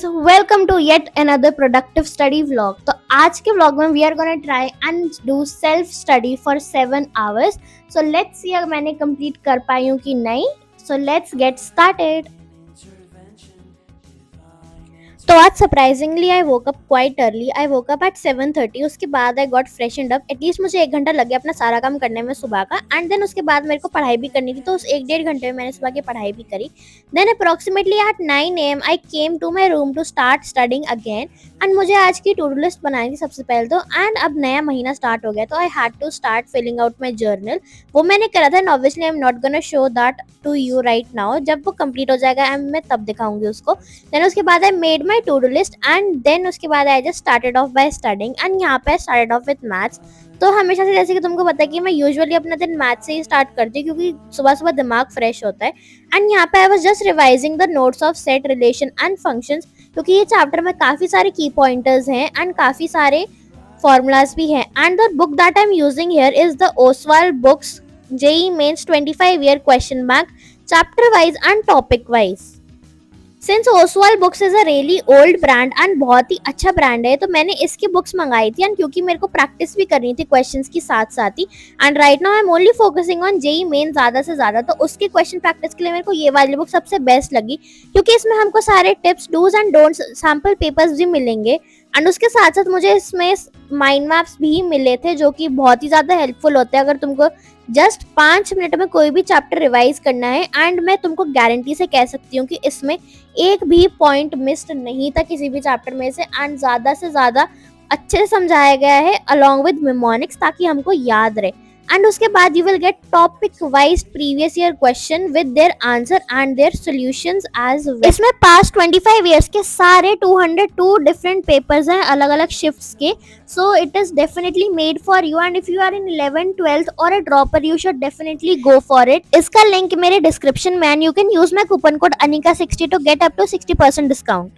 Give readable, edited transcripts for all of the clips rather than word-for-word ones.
guys, welcome to yet another productive study vlog. तो आज के vlog में we are gonna try and do self study for 7 hours. So let's see अगर मैंने complete कर पाई हूँ कि नहीं. So let's get started. तो आज surprisingly I woke up quite early. I woke up at 7:30. उसके बाद आई गॉट फ्रेशनड अप. एटलीस्ट मुझे 1 घंटा लग गया अपना सारा काम करने में सुबह का. एंड देन उसके बाद मेरे को पढ़ाई भी करनी थी, तो उस 1-1.5 घंटे में मैंने सुबह की पढ़ाई भी करी. Then approximately at 9 AM I came to my room to start studying again. And मुझे आज की टू डू लिस्ट बनानी थी सबसे पहले तो. एंड अब नया महीना स्टार्ट हो गया तो I had to start filling out my journal. वो मैंने करा था and obviously I am not gonna show that to you right now. जब वो कंप्लीट हो जाएगा मैं तब दिखाऊंगी उसको. देन उसके बाद I made my to do list and then उसके बाद I just started off by studying. And यहाँ पे स्टार्टेड ऑफ विथ मैथ्स. तो हमेशा से जैसे कि तुमको पता है कि मैं यूजुअली अपना दिन मैथ्स से ही स्टार्ट करती हूँ क्योंकि सुबह सुबह दिमाग फ्रेश होता है. एंड यहाँ पे I was just revising the notes of set relation and functions, क्योंकि ये चैप्टर में काफ़ी सारे की पॉइंटर्स हैं एंड काफ़ी सारे फॉर्मूलाज भी हैं. And the book that I am using here is the Oswal books JEE Mains 25-year question bank, chapter wise and topic wise. Since Oswal books is a really old brand and बहुत ही अच्छा brand है, तो मैंने इसकी books मंगाई थी. And क्योंकि मेरे को प्रैक्टिस भी करनी थी क्वेश्चंस की साथ साथ ही. And right now I am only focusing on JEE main ज़्यादा से ज़्यादा, तो उसके क्वेश्चन प्रैक्टिस के लिए मेरे को ये वाली बुक सबसे बेस्ट लगी क्योंकि इसमें हमको सारे tips, dos and don'ts, sample papers भी मिलेंगे. एंड उसके साथ साथ मुझे इसमें माइंड मैप्स भी मिले थे जो कि बहुत ही ज़्यादा हेल्पफुल होते हैं अगर तुमको जस्ट 5 मिनट में कोई भी चैप्टर रिवाइज करना है. एंड मैं तुमको गारंटी से कह सकती हूँ कि इसमें एक भी पॉइंट मिस्ड नहीं था किसी भी चैप्टर में से. एंड ज़्यादा से ज़्यादा अच्छे से समझाया गया है अलॉन्ग विद मेमोनिक्स ताकि हमको याद रहे. एंड उसके बाद you will get topic wise previous year question with their answer and their solutions as well. इसमें पास्ट 25 ईयर्स के सारे 202 डिफरेंट पेपर्स हैं अलग अलग शिफ्ट्स के. So it is definitely made for you. And if you are in 11th 12th और a dropper you should definitely go for it. इसका link मेरे डिस्क्रिप्शन में and you can use my coupon code अनिका60 to get up to 60% discount.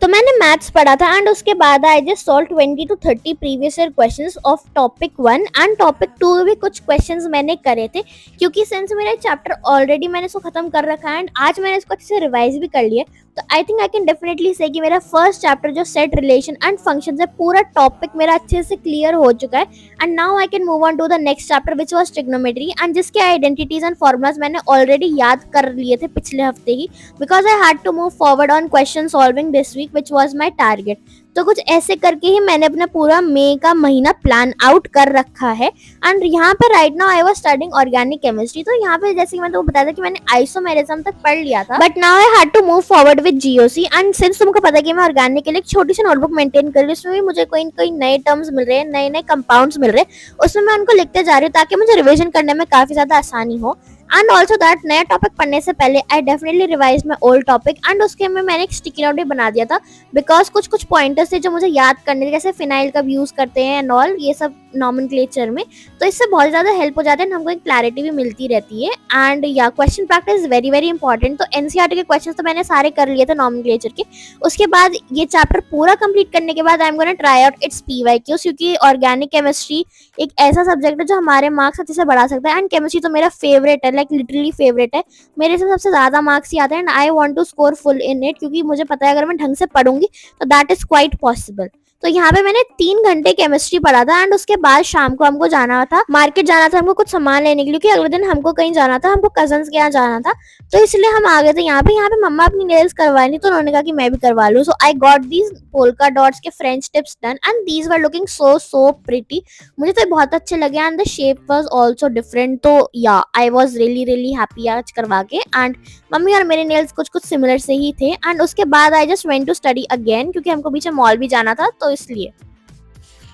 तो मैंने maths पढ़ा था and उसके बाद I just solve 20 to 30 previous year questions of topic 1 and topic 2 भी कुछ क्वेश्चंस मैंने करे थे क्योंकि सिंस मेरा चैप्टर ऑलरेडी मैंने इसको खत्म कर रखा है एंड आज मैंने इसको अच्छे से रिवाइज भी कर लिया. तो I think I can definitely से कि मेरा फर्स्ट चैप्टर जो सेट रिलेशन एंड फंक्शंस है पूरा टॉपिक मेरा अच्छे से क्लियर हो चुका है. And now I can move on to the next chapter which was trigonometry and जिसके आइडेंटिटीज एंड फॉर्मूलाज मैंने ऑलरेडी याद कर लिए थे पिछले हफ्ते ही because I had to move forward on question solving this week which was my target. तो कुछ ऐसे करके ही मैंने अपना पूरा मई का महीना प्लान आउट कर रखा है. एंड यहाँ पे right now I was studying organic chemistry. तो यहाँ पे जैसे कि मैंने तुमको बताया था कि मैंने आइसोमेरिज्म तक पढ़ लिया था but now I had to move forward with GOC. And since तुमको पता है कि मैं ऑर्गेनिक के लिए एक छोटी सी नोटबुक मेंटेन कर रही हूँ, उसमें भी मुझे कोई कोई नए टर्म्स मिल रहे हैं, नए नए कंपाउंड्स मिल रहे हैं, उसमें मैं उनको लिखते जा रही हूँ ताकि मुझे रिविजन करने में काफ़ी ज़्यादा आसानी हो. एंड ऑल्सो दैट नया टॉपिक पढ़ने से पहले I definitely revise my old topic. And उसके में मैंने एक स्टिकी नोट भी बना दिया था बिकॉज कुछ कुछ पॉइंटर्स थे जो मुझे याद करने थे, जैसे फिनाइल कब यूज़ करते हैं एंड ऑल ये सब नॉमेनक्लेचर में. तो इससे बहुत ज़्यादा हेल्प हो जाता है, हमको एक क्लैरिटी भी मिलती रहती है. एंड या question practice is very very important. तो NCERT के क्वेश्चन तो मैंने सारे कर लिए थे नॉमेनक्लेचर के. उसके बाद ये चैप्टर पूरा कंप्लीट करने के बाद I am gonna try out it's PYQs क्योंकि ऑर्गेनिक केमिस्ट्री एक ऐसा सब्जेक्ट है जो हमारे मार्क्स अच्छे से बढ़ा सकता है. एंड केमिस्ट्री तो मेरा फेवरेट है, लाइक लिटरली फेवरेट है. मेरे से सबसे ज़्यादा मार्क्स ही आते हैं and I want to score full in it क्योंकि मुझे पता है अगर मैं ढंग से पढ़ूंगी तो दैट इज़ क्वाइट पॉसिबल. तो यहाँ पे मैंने 3 घंटे केमिस्ट्री पढ़ा था. एंड उसके बाद शाम को हमको जाना था मार्केट, जाना था हमको कुछ सामान लेने के लिए क्योंकि अगले दिन हमको कहीं जाना था, हमको कजन्स के यहाँ जाना था. तो इसलिए हम आ गए थे यहाँ पे मम्मा अपनी नेल्स करवानी तो उन्होंने कहा कि मैं भी करवा लूँ. So I got these polka dots के French tips done and these were looking so pretty. मुझे तो बहुत अच्छे लगे and the shape was also different. तो yeah I was really happy आज करवा के. एंड मम्मी और मेरे नेल्स कुछ कुछ सिमिलर से ही थे. एंड उसके बाद I just went to study again क्योंकि हमको पीछे मॉल भी जाना था तो इसलिए.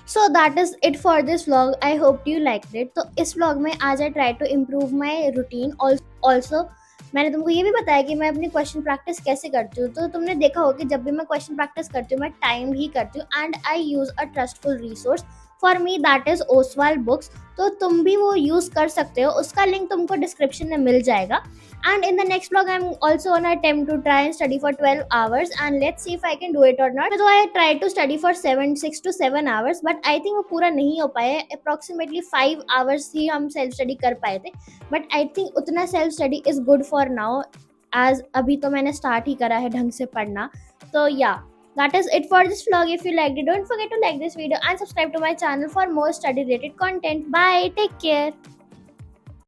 So that is it for this vlog. I hope you liked it. तो इस vlog में आज I try to improve my routine. Also मैंने तुमको ये भी बताया कि मैं अपनी क्वेश्चन प्रैक्टिस कैसे करती हूँ. तो तुमने देखा होगा कि जब भी मैं क्वेश्चन प्रैक्टिस करती हूँ मैं टाइम ही करती हूँ and I use a trustful resource. For me that is Oswal books. तो तुम भी वो यूज़ कर सकते हो, उसका लिंक तुमको डिस्क्रिप्शन में मिल जाएगा. And in the next vlog, I'm also gonna attempt to try and study for 12 hours and let's see if I can do it or not. So I tried to study for 6 to 7 hours, but I think वो पूरा नहीं हो पाया. Approximately 5 hours ही हम self study कर पाए थे. But I think उतना self study is good for now, as अभी तो मैंने start ही करा है ढंग से पढ़ना. So yeah, that is it for this vlog. If you liked it, don't forget to like this video and subscribe to my channel for more study related content. Bye, take care.